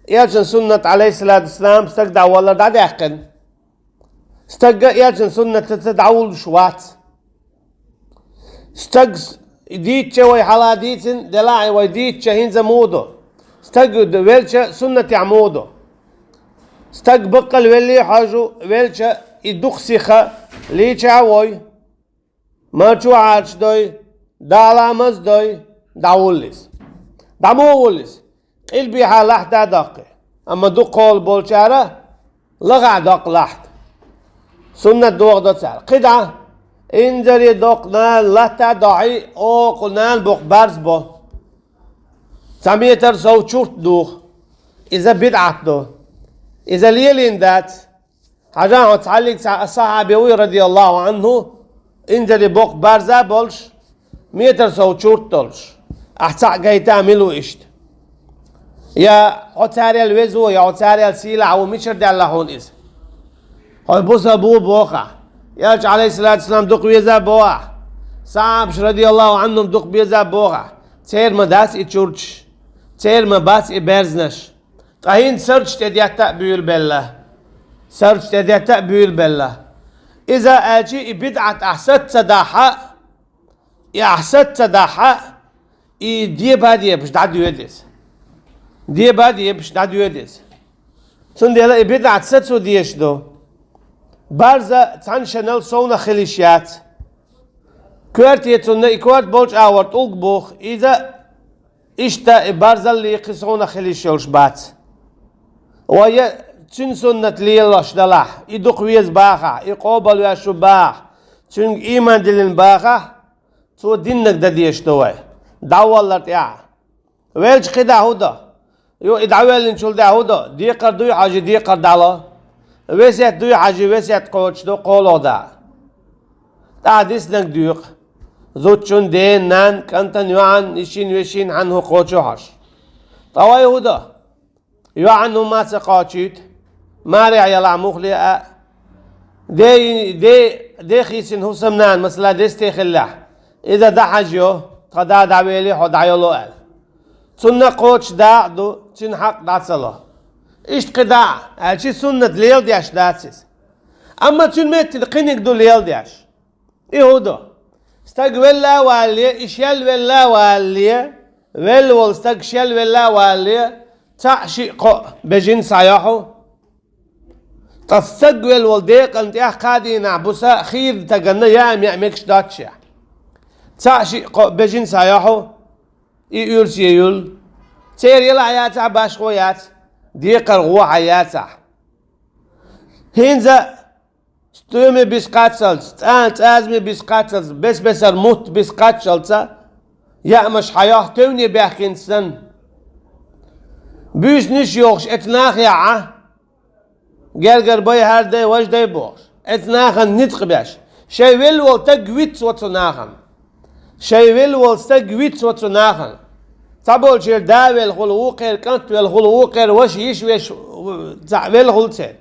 Elçin sünnet aleyhissalatü vesselam stag davallar da yakın. Stag elçin sünneti davul şuvat. Stag ديتشا وي حلاديتن دلاعي وي ديتشا هنزا مودو استق ويلشا سنة عمودو استق بقل ويلي حاجو ويلشا يدخسخة ليشا وي مرشو عارش دوي دالامز دوي داوليس داموليس البيحا لحدا داقي اما دو قول بولشارة لغا داق لحد سنة دوغ دو تسار قدعة انزري دوقنال لتا داعي او قلنال بوق برز بو سميتر سو شورت دوخ اذا بدعت دو اذا ليلين دات حاجة تعلق الصحابي رضي الله عنه انزري بوق برزا بولش ميتر سو شورت دولش احتاق جاي تعملوا اشت يا عتاري الوزو يا عتاري السيلة او ميشر دي الله هون إذا هاي بوس ابو بوقع يالش عليه الصلاة والسلام دق بيزا بوع صعبش رضي الله عنهم دق بيزا بوع تير ما داس يتشورش تير ما باس يبرزنش طاهين سرش تدياتا بيول بالله سرش تدياتا بيول بالله إذا أجي بدعة أحسد صداحة أحسد صداحة دي بادي بش دعدو يدس دي بادي بش دعدو يدس سنديلا بدعة ستسو ديش دو بارزا تنشنل صونا خليشيات كورت يتسنى إكوات بولش آورت أوك بوخ إذا إشتا بارزا اللي يقصونا خليشيوش بات ويا تن سنة ليلش دلاح يدق ويز باخا يقوبل ويشو باخ تن إيمان دلين باخا تو دينك دا ديشتوه دعوالر يا ويلش خدا هودا يو إدعوالين شول دا هودا دي قردوي حاجة دي قردالو وسيت دوي حاجة وسيت قوتش دو قولو دا تعديس نك دويق زوتشون دين نان كنتن يوعن نشين وشين عنه قوتشو حش طوى يهودا يوعنه ما سقاچيت مارع يلع مخلئ دي خيسن هو سمنان مثلا دستي خلاح إذا دا حاجيو قدا دعويلي حد عيولو قال سنة قوتش دا دو تن حق دا صلاة إيش قداع هالشي سنة ليل دياش داتسيس أما تن ميت القينك دو ليل دياش إيه هو دو استقبل لا والي إشيال ولا والي ول استقشل ولا والي تعشي بجين سياحو تستقبل والديق أنت قادي نعبسا خير تجنى يا ميكش داتشي تعشي بجين سياحو يقول سيقول سير يلا عياتها باش خويات دي قرغو حياته هينزا ستومي بيسقاتسلز تازمي بيسقاتسلز بس بسر موت بيسقاتسلزا يا مش حياه توني بيحكينسن بيش نش يوخش اتناخ يا جرجر باي هر دي واش دي بوش اتناخن نتق باش شي ويل والتقويت وتناخن شي ويل والتقويت وتناخن تابول شير داويل خلوقير كانت والخلوقير وش يشويش زعويل خلتين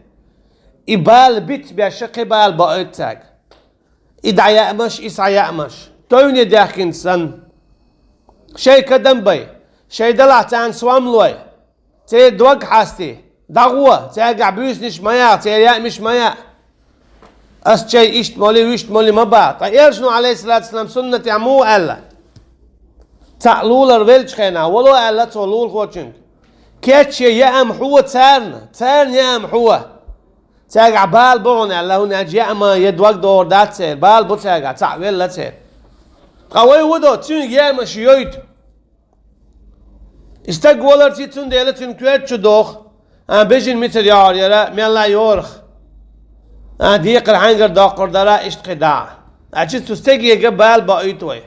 إبال بيت بيشق بال بايتك إدعيا مش إسعيا مش توني داخل سن شيء كدم بي شيء دلعت عن سوام لوي تي دوق حاستي دغوة تي قعبيوس نش ميا تي يا مش ميا أس شيء إشت مولي ويشت مولي ما بعد إيرشنو عليه الصلاة والسلام سنة عمو ألا تعلولر ويلش خينا ولو ألا تعلول خوتشنك كاتش يا أم حوة تارن يا أم حوة تاقع بال بون الله ناجي أما يدوق دور دات سير بال بو تاقع تعويل لا تسير قوي ودو تون يا مشيويت استقولر تي تون ديلا تون كويت دوخ بيجن متر يار يرا ميلا يورخ ديقر عنقر داقر دارا اشت قداع أجي تستقي يقبال بايتوي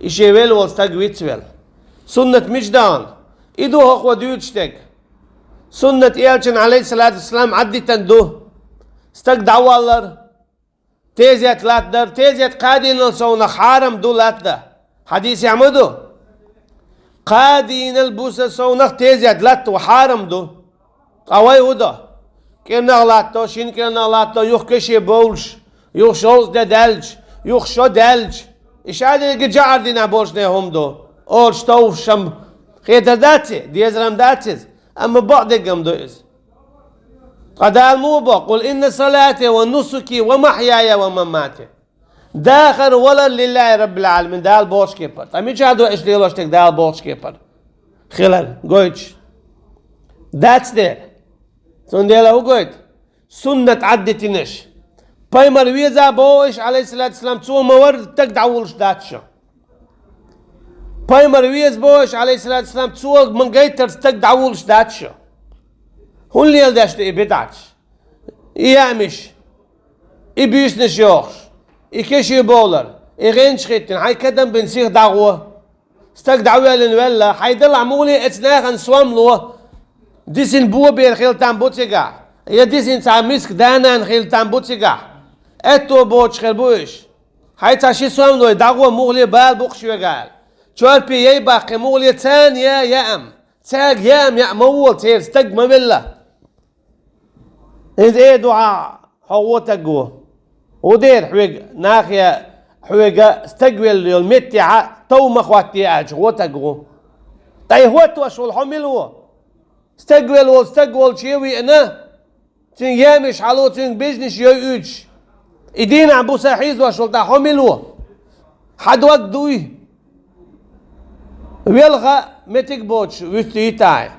إشيويل والستقويتويل سنة مجدان إدو هو ديوتشتك سنة إيالشن عليه الصلاة والسلام عدي تندو استق دعوالر تيزيت لات در تيزيت قادين الصونة حارم دو لات ده حديث يعمدو قادين البوسة صونة تيزيت لات وحارم دو قوي ودا كنا غلطو شين كنا غلطو يوخ كشي بولش يوخ شوز ده دلج يوخ شو دلج إيش هذا اللي جعل دينا بولش نهم دو أول شتوف شم خير داتي ديزرم داتيز أما بعض قمدوز قد الموبا قل إن صلاتي ونسكي ومحياي ومماتي داخل ولا لله رب العالمين دال بوش كيبر تامي شادو إيش ليلوشتك دال بوش كيبر خلال قويتش that's there سنديلا هو قويت سنة عدتنش بايمر ويزا بوش عليه الصلاة والسلام تو مورد تك دعولش داتشو بايمر ويز بوش عليه الصلاة والسلام تو من قيتر تك دعولش داتشو هون اللي يلداشت بدعش يامش يبيسنش يوخش يكشي بولر يغينش خيتن هاي كدم بنسيخ دعوة استك دعوة لنولا حيدل عمولي اتناغن سواملو ديسين بو بير خيل تنبوتيقع يا ديسين تعميسك دانا خيل تنبوتيقع اتو بوش خيل بوش هاي تاشي سواملو دعوة مغلي بال بوخش وقال شوال بي يباقي مغلي تان يا ام تاق يا مول تير استق مبلا ايه دعاء حووتك جوه ودير حويق ناخيا حويقة استقبل المتعة تو مخواتي اج غوتك جوه تاي هوتو اشول حمل هو استقبل شيوي انا تين يامش حلو تين بيزنس يوج ايدينا عبو ساحيز واشول تا حمل هو حد وقت دوي ويلغى متك بوتش ويستي تاي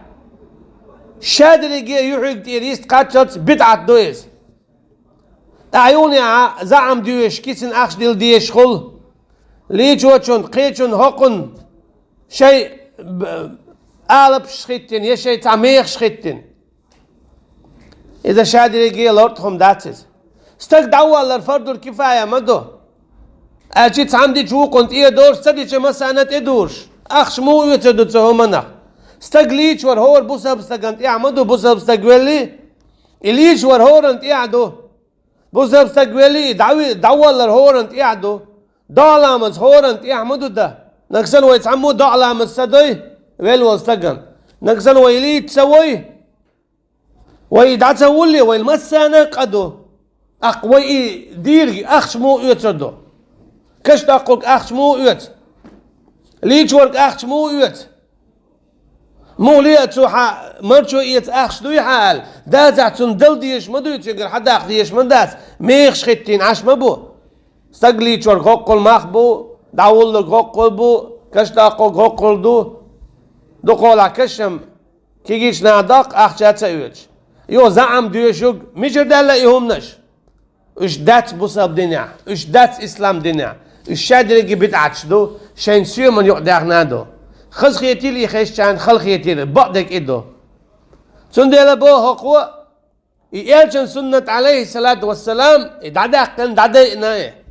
شادري جي يحيق تيريست قاتشت بدعة دويز تعيوني زعم دويش كيسن اخش ديل ديش خل ليجوتشون قيتشون هقن شيء قالب شخيتين يا شيء تعميق شخيتين إذا شادري جي لورتهم داتز استك دعوة للفرد الكفاية مدو أجيت عمدي جو كنت إيه دور سديش مسانة إدورش أخش مو يتدو تهمنا استقليش ور هور بوسب استقنت يعمدو بوسب استقولي إليش ور هور انت يعدو بوسب استقولي دعوة للهور انت يعدو دعلامز هور انت يعمدو ده نكسن ويتعمو دعلامز سدوي ويلو استقن نكسن ويلي تسوي ويدع تسولي ويلمسانا قدو أقوي ديري أخش مو يتدو كش تقولك أخش مو يت ليش ورك أخش مو يت مو ليت سوحة مرشو يت أخش دوي حال دازع تندل ديش مدو يتشجر حد أخ ديش من داس ميخش خيتين عش مبو استقليش ورك هقول مخبو داول لك هقول بو كش تقولك هقول دو قول كشم كيجيش نادق أخش هتسويش يو زعم ديشوك مش دالة يهمنش اش دات بوساب دنيا اش دات اسلام دنيا اش شادري بدعتش دو شين سيو من يقدر نادو خز خيتيل يخشان خل خيتيل بعدك ادو سندل بو هقوا يالشن سنة عليه الصلاة والسلام دعدا قن دعدا إنايه